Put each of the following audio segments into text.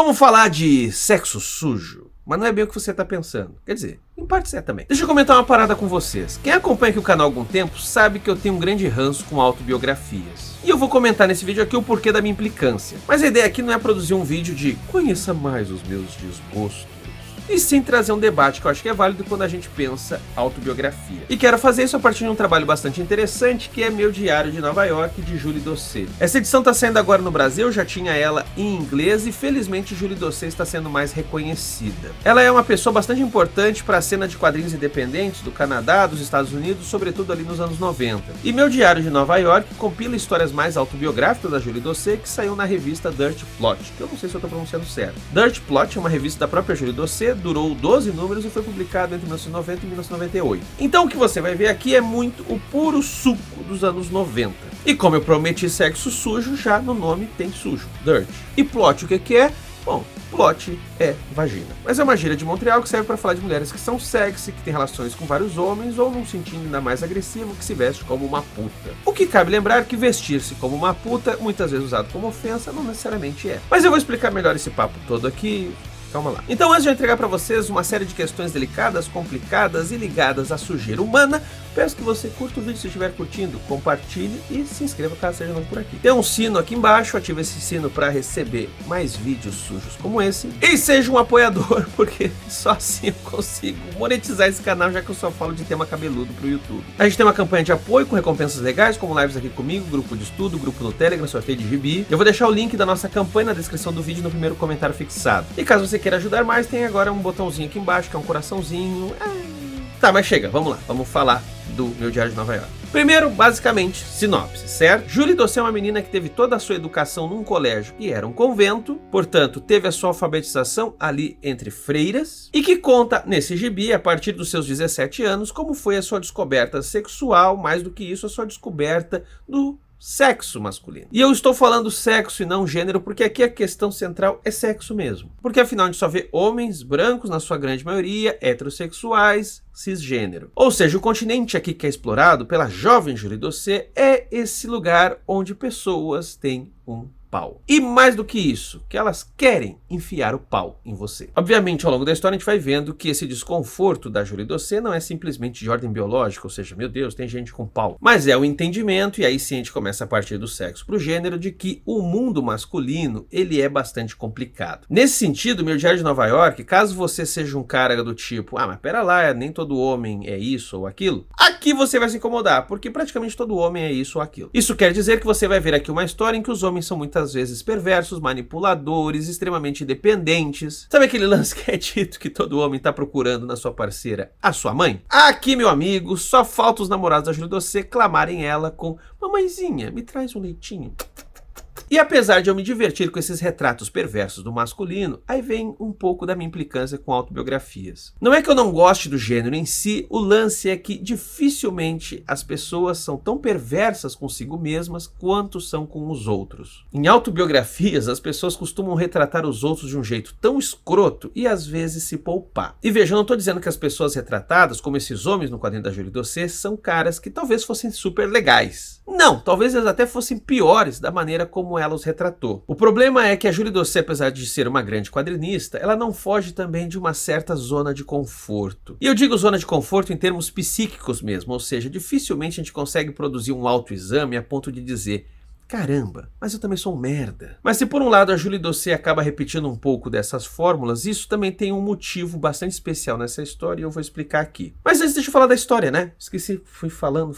Vamos falar de sexo sujo, mas não é bem o que você tá pensando. Quer dizer, em parte é também. Deixa eu comentar uma parada com vocês. Quem acompanha aqui o canal há algum tempo sabe que eu tenho um grande ranço com autobiografias. E eu vou comentar nesse vídeo aqui o porquê da minha implicância. Mas a ideia aqui não é produzir um vídeo de conheça mais os meus desgostos, e sim trazer um debate que eu acho que é válido quando a gente pensa autobiografia. E quero fazer isso a partir de um trabalho bastante interessante, que é Meu Diário de Nova York, de Julie Doucet. Essa edição está saindo agora no Brasil, eu já tinha ela em inglês e felizmente Julie Doucet está sendo mais reconhecida. Ela é uma pessoa bastante importante para a cena de quadrinhos independentes do Canadá, dos Estados Unidos, sobretudo ali nos anos 90. E Meu Diário de Nova York compila histórias mais autobiográficas da Julie Doucet, que saiu na revista Dirt Plot, que eu não sei se eu estou pronunciando certo. Dirt Plot é uma revista da própria Julie Doucet, durou 12 números e foi publicado entre 1990 e 1998. Então o que você vai ver aqui é muito o puro suco dos anos 90. E como eu prometi sexo sujo, já no nome tem sujo, dirt. E plot o que é? Bom, plot é vagina. Mas é uma gíria de Montreal que serve para falar de mulheres que são sexy, que têm relações com vários homens ou num sentido ainda mais agressivo, que se veste como uma puta. O que cabe lembrar que vestir-se como uma puta, muitas vezes usado como ofensa, não necessariamente é. Mas eu vou explicar melhor esse papo todo aqui. Calma lá. Então, antes de eu entregar para vocês uma série de questões delicadas, complicadas e ligadas à sujeira humana, peço que você curta o vídeo se estiver curtindo, compartilhe e se inscreva caso seja novo por aqui. Tem um sino aqui embaixo, ative esse sino para receber mais vídeos sujos como esse. E seja um apoiador, porque só assim eu consigo monetizar esse canal, já que eu só falo de tema cabeludo pro YouTube. A gente tem uma campanha de apoio com recompensas legais, como lives aqui comigo, grupo de estudo, grupo no Telegram, sorteio de gibi. Eu vou deixar o link da nossa campanha na descrição do vídeo no primeiro comentário fixado. E caso você queira ajudar mais, tem agora um botãozinho aqui embaixo, que é um coraçãozinho. Tá, mas chega, vamos lá, vamos falar do Meu Diário de Nova York. Primeiro, basicamente, sinopse, certo? Julie Doucet é uma menina que teve toda a sua educação num colégio que era um convento, portanto, teve a sua alfabetização ali entre freiras, e que conta nesse gibi, a partir dos seus 17 anos, como foi a sua descoberta sexual, mais do que isso, a sua descoberta do sexo masculino. E eu estou falando sexo e não gênero porque aqui a questão central é sexo mesmo. Porque afinal a gente só vê homens brancos, na sua grande maioria, heterossexuais, cisgênero. Ou seja, o continente aqui que é explorado pela jovem Julie Doucet é esse lugar onde pessoas têm um pau. E mais do que isso, que elas querem enfiar o pau em você. Obviamente, ao longo da história, a gente vai vendo que esse desconforto da Julie Doucet não é simplesmente de ordem biológica, ou seja, meu Deus, tem gente com pau. Mas é o entendimento, e aí sim a gente começa a partir do sexo pro gênero, de que o mundo masculino, ele é bastante complicado. Nesse sentido, Meu Diário de Nova York, caso você seja um cara do tipo, mas pera lá, nem todo homem é isso ou aquilo, aqui você vai se incomodar, porque praticamente todo homem é isso ou aquilo. Isso quer dizer que você vai ver aqui uma história em que os homens são muitas vezes perversos, manipuladores, extremamente dependentes. Sabe aquele lance que é dito que todo homem tá procurando na sua parceira a sua mãe? Aqui, meu amigo, só falta os namorados da Julie Doucet clamarem ela com mamãezinha, me traz um leitinho. E apesar de eu me divertir com esses retratos perversos do masculino, aí vem um pouco da minha implicância com autobiografias. Não é que eu não goste do gênero em si, o lance é que dificilmente as pessoas são tão perversas consigo mesmas quanto são com os outros. Em autobiografias, as pessoas costumam retratar os outros de um jeito tão escroto e às vezes se poupar. E veja, eu não estou dizendo que as pessoas retratadas, como esses homens no quadrinho da Julie Doucet, são caras que talvez fossem super legais. Não, talvez eles até fossem piores da maneira como ela os retratou. O problema é que a Julie Doucet, apesar de ser uma grande quadrinista, ela não foge também de uma certa zona de conforto. E eu digo zona de conforto em termos psíquicos mesmo, ou seja, dificilmente a gente consegue produzir um autoexame a ponto de dizer caramba, mas eu também sou um merda. Mas se por um lado a Julie Doucet acaba repetindo um pouco dessas fórmulas, isso também tem um motivo bastante especial nessa história e eu vou explicar aqui. Mas antes deixa eu falar da história, né? Esqueci, fui falando.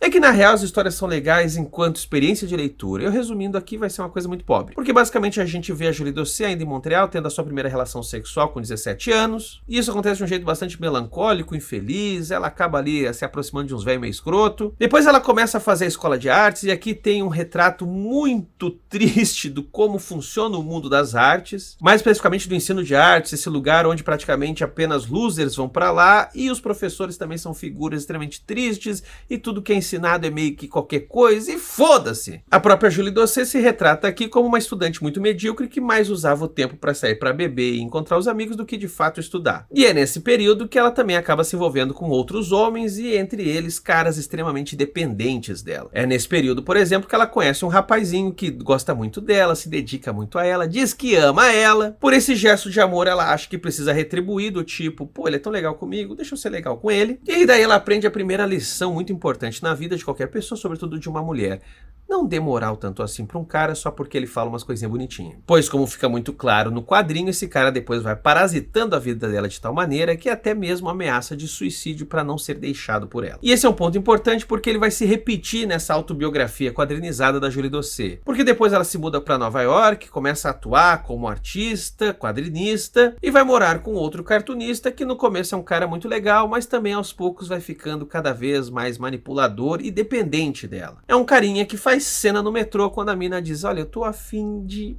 É que na real as histórias são legais enquanto experiência de leitura. Eu resumindo aqui vai ser uma coisa muito pobre. Porque basicamente a gente vê a Julie Doucet ainda em Montreal tendo a sua primeira relação sexual com 17 anos. E isso acontece de um jeito bastante melancólico, infeliz. Ela acaba ali se aproximando de uns velhos meio escroto. Depois ela começa a fazer a escola de artes e aqui tem um retrato muito triste do como funciona o mundo das artes, mais especificamente do ensino de artes, esse lugar onde praticamente apenas losers vão para lá e os professores também são figuras extremamente tristes e tudo que é ensinado é meio que qualquer coisa e foda-se. A própria Julie Doucet se retrata aqui como uma estudante muito medíocre que mais usava o tempo para sair para beber e encontrar os amigos do que de fato estudar. E é nesse período que ela também acaba se envolvendo com outros homens e entre eles caras extremamente dependentes dela. É nesse período, por exemplo, que ela conhece um rapazinho que gosta muito dela, se dedica muito a ela, diz que ama ela. Por esse gesto de amor, ela acha que precisa retribuir, do tipo, pô, ele é tão legal comigo, deixa eu ser legal com ele. E aí daí ela aprende a primeira lição muito importante na vida de qualquer pessoa, sobretudo de uma mulher. Não dê moral tanto assim pra um cara só porque ele fala umas coisinhas bonitinhas. Pois, como fica muito claro no quadrinho, esse cara depois vai parasitando a vida dela de tal maneira que até mesmo ameaça de suicídio pra não ser deixado por ela. E esse é um ponto importante porque ele vai se repetir nessa autobiografia quadrinizada da Julie Doucet. Porque depois ela se muda pra Nova York, começa a atuar como artista, quadrinista, e vai morar com outro cartunista que no começo é um cara muito legal, mas também aos poucos vai ficando cada vez mais manipulador e dependente dela. É um carinha que faz cena no metrô quando a mina diz, olha, eu tô afim de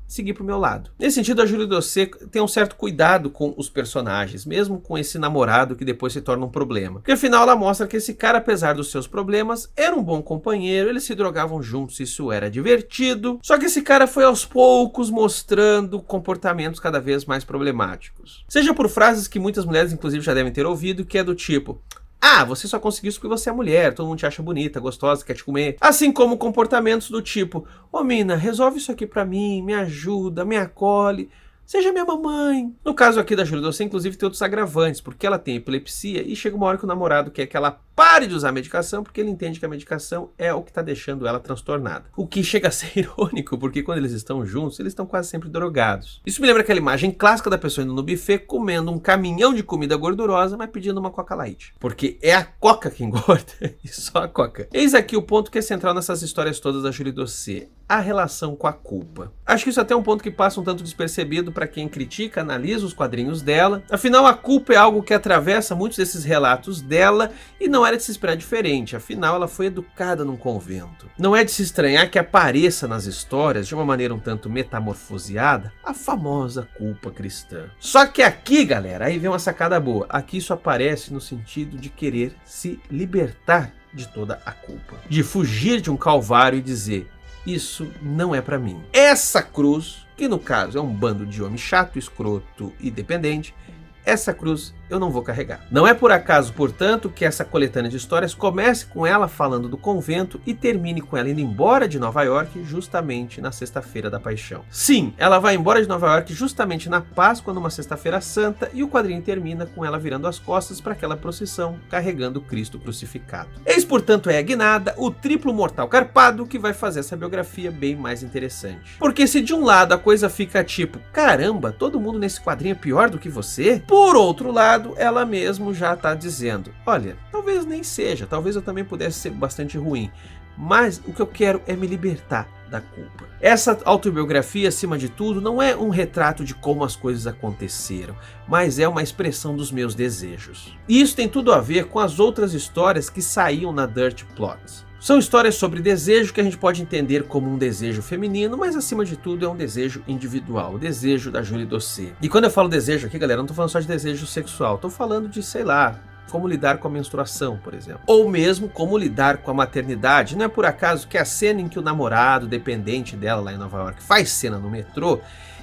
seguir pro meu lado. Nesse sentido, a Julie Doucet tem um certo cuidado com os personagens, mesmo com esse namorado que depois se torna um problema. Porque afinal ela mostra que esse cara, apesar dos seus problemas, era um bom companheiro, eles se drogavam juntos, isso era divertido. Só que esse cara foi aos poucos mostrando comportamentos cada vez mais problemáticos. Seja por frases que muitas mulheres inclusive já devem ter ouvido, que é do tipo, ah, você só conseguiu isso porque você é mulher, todo mundo te acha bonita, gostosa, quer te comer. Assim como comportamentos do tipo, ô mina, resolve isso aqui pra mim, me ajuda, me acolhe, seja minha mamãe. No caso aqui da Julie Doucet, inclusive, tem outros agravantes, porque ela tem epilepsia e chega uma hora que o namorado quer que ela pare de usar a medicação, porque ele entende que a medicação é o que está deixando ela transtornada. O que chega a ser irônico, porque quando eles estão juntos, eles estão quase sempre drogados. Isso me lembra aquela imagem clássica da pessoa indo no buffet, comendo um caminhão de comida gordurosa, mas pedindo uma Coca Light. Porque é a Coca que engorda, e só a Coca. Eis aqui o ponto que é central nessas histórias todas da Julie Doucet, a relação com a culpa. Acho que isso até é um ponto que passa um tanto despercebido para quem critica, analisa os quadrinhos dela. Afinal, a culpa é algo que atravessa muitos desses relatos dela e não era de se esperar diferente, afinal ela foi educada num convento. Não é de se estranhar que apareça nas histórias, de uma maneira um tanto metamorfoseada, a famosa culpa cristã. Só que aqui, galera, aí vem uma sacada boa, aqui isso aparece no sentido de querer se libertar de toda a culpa, de fugir de um calvário e dizer, isso não é pra mim. Essa cruz, que no caso é um bando de homem chato, escroto e dependente, essa cruz eu não vou carregar. Não é por acaso, portanto, que essa coletânea de histórias comece com ela falando do convento e termine com ela indo embora de Nova York justamente na Sexta-feira da Paixão. Sim, ela vai embora de Nova York justamente na Páscoa, numa Sexta-feira Santa, e o quadrinho termina com ela virando as costas para aquela procissão, carregando Cristo crucificado. Eis, portanto, é a guinada, o triplo mortal carpado, que vai fazer essa biografia bem mais interessante. Porque se de um lado a coisa fica tipo, caramba, todo mundo nesse quadrinho é pior do que você, por outro lado, ela mesmo já está dizendo, olha, talvez nem seja, talvez eu também pudesse ser bastante ruim, mas o que eu quero é me libertar da culpa. Essa autobiografia, acima de tudo, não é um retrato de como as coisas aconteceram, mas é uma expressão dos meus desejos. E isso tem tudo a ver com as outras histórias que saíam na Dirt Plots. São histórias sobre desejo que a gente pode entender como um desejo feminino, mas acima de tudo é um desejo individual, o desejo da Julie Doucet. E quando eu falo desejo aqui, galera, não tô falando só de desejo sexual, tô falando de, sei lá, como lidar com a menstruação, por exemplo. Ou mesmo como lidar com a maternidade. Não é por acaso que a cena em que o namorado, dependente dela lá em Nova York, faz cena no metrô,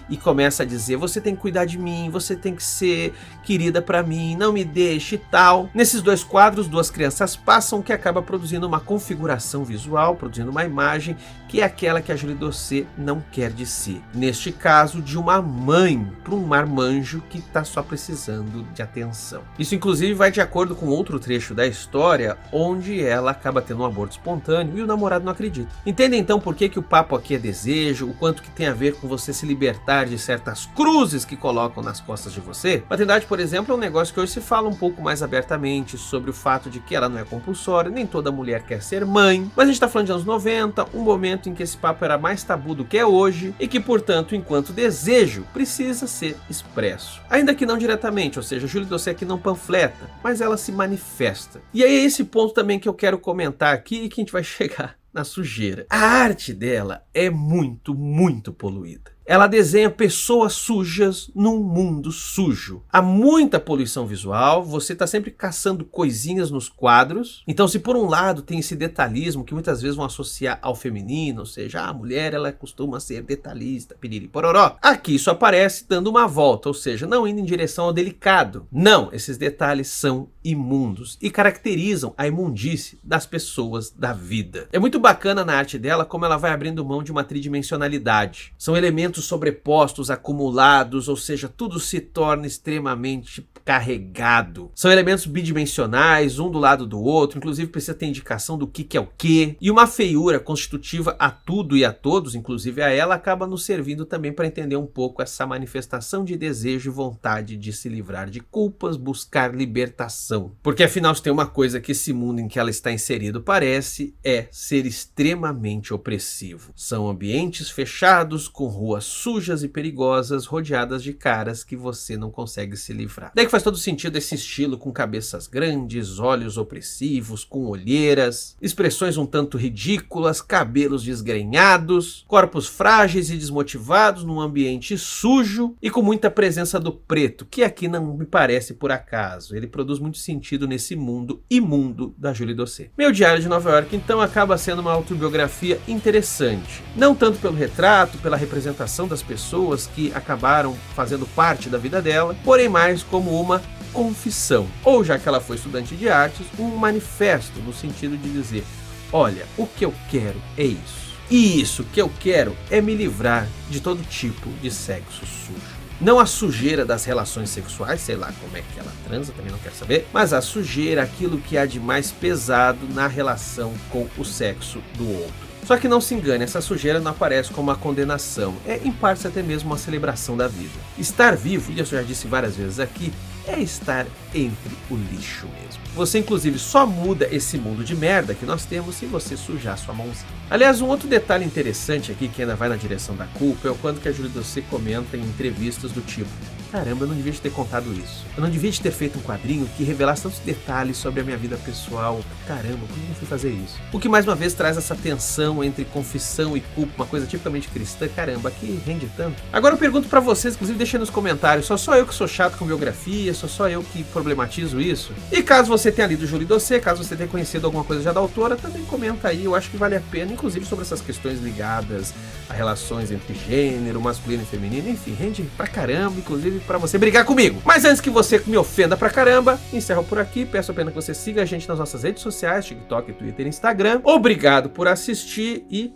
e começa a dizer, você tem que cuidar de mim, você tem que ser querida pra mim, não me deixe e tal. Nesses dois quadros, duas crianças passam, que acaba produzindo uma configuração visual, produzindo uma imagem, que é aquela que a Julie Doucet não quer de si. Neste caso, de uma mãe para um marmanjo que está só precisando de atenção. Isso inclusive vai de acordo com outro trecho da história, onde ela acaba tendo um aborto espontâneo e o namorado não acredita. Entende então por que o papo aqui é desejo, o quanto que tem a ver com você se libertar de certas cruzes que colocam nas costas de você? Maternidade, por exemplo, é um negócio que hoje se fala um pouco mais abertamente sobre o fato de que ela não é compulsória, nem toda mulher quer ser mãe, mas a gente está falando de anos 90, um momento em que esse papo era mais tabu do que é hoje e que, portanto, enquanto desejo, precisa ser expresso. Ainda que não diretamente, ou seja, a Julie Doucet aqui não panfleta, mas ela se manifesta. E aí é esse ponto também que eu quero comentar aqui e que a gente vai chegar na sujeira. A arte dela é muito, muito poluída. Ela desenha pessoas sujas num mundo sujo. Há muita poluição visual, você está sempre caçando coisinhas nos quadros. Então, se por um lado tem esse detalhismo que muitas vezes vão associar ao feminino, ou seja, a mulher ela costuma ser detalhista, piriri pororó. Aqui isso aparece dando uma volta, ou seja, não indo em direção ao delicado. Não, esses detalhes são imundos e caracterizam a imundície das pessoas da vida. É muito bacana na arte dela como ela vai abrindo mão de uma tridimensionalidade. São elementos sobrepostos, acumulados, ou seja, tudo se torna extremamente carregado. São elementos bidimensionais, um do lado do outro, inclusive precisa ter indicação do que é o que. E uma feiura constitutiva a tudo e a todos, inclusive a ela, acaba nos servindo também para entender um pouco essa manifestação de desejo e vontade de se livrar de culpas, buscar libertação. Porque afinal, se tem uma coisa que esse mundo em que ela está inserido parece, é ser extremamente opressivo. São ambientes fechados, com ruas sujas e perigosas, rodeadas de caras que você não consegue se livrar. Daí que faz todo sentido esse estilo com cabeças grandes, olhos opressivos, com olheiras, expressões um tanto ridículas, cabelos desgrenhados, corpos frágeis e desmotivados num ambiente sujo e com muita presença do preto, que aqui não me parece por acaso. Ele produz muito sentido nesse mundo imundo da Julie Doucet. Meu Diário de Nova York, então, acaba sendo uma autobiografia interessante. Não tanto pelo retrato, pela representação das pessoas que acabaram fazendo parte da vida dela, porém mais como uma confissão. Ou, já que ela foi estudante de artes, um manifesto no sentido de dizer: olha, o que eu quero é isso. E isso que eu quero é me livrar de todo tipo de sexo sujo. Não a sujeira das relações sexuais, sei lá como é que ela transa, também não quero saber, mas a sujeira, aquilo que há de mais pesado na relação com o sexo do outro. Só que não se engane, essa sujeira não aparece como uma condenação, é em parte até mesmo uma celebração da vida. Estar vivo, e eu já disse várias vezes aqui, é estar entre o lixo mesmo. Você inclusive só muda esse mundo de merda que nós temos se você sujar sua mãozinha. Aliás, um outro detalhe interessante aqui que ainda vai na direção da culpa é o quanto que a Julie Doucet comenta em entrevistas do tipo: caramba, eu não devia ter contado isso. Eu não devia ter feito um quadrinho que revelasse tantos detalhes sobre a minha vida pessoal. Caramba, como eu fui fazer isso? O que mais uma vez traz essa tensão entre confissão e culpa, uma coisa tipicamente cristã. Caramba, aqui rende tanto. Agora eu pergunto pra vocês, inclusive deixem nos comentários, só eu que sou chato com biografia, só eu que problematizo isso? E caso você tenha lido Julie Doucet, caso você tenha conhecido alguma coisa já da autora, também comenta aí, eu acho que vale a pena, inclusive sobre essas questões ligadas a relações entre gênero, masculino e feminino, enfim, rende pra caramba, inclusive pra você brigar comigo. Mas antes que você me ofenda pra caramba, encerro por aqui, peço apenas que você siga a gente nas nossas redes sociais, TikTok, Twitter e Instagram. Obrigado por assistir e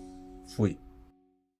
fui.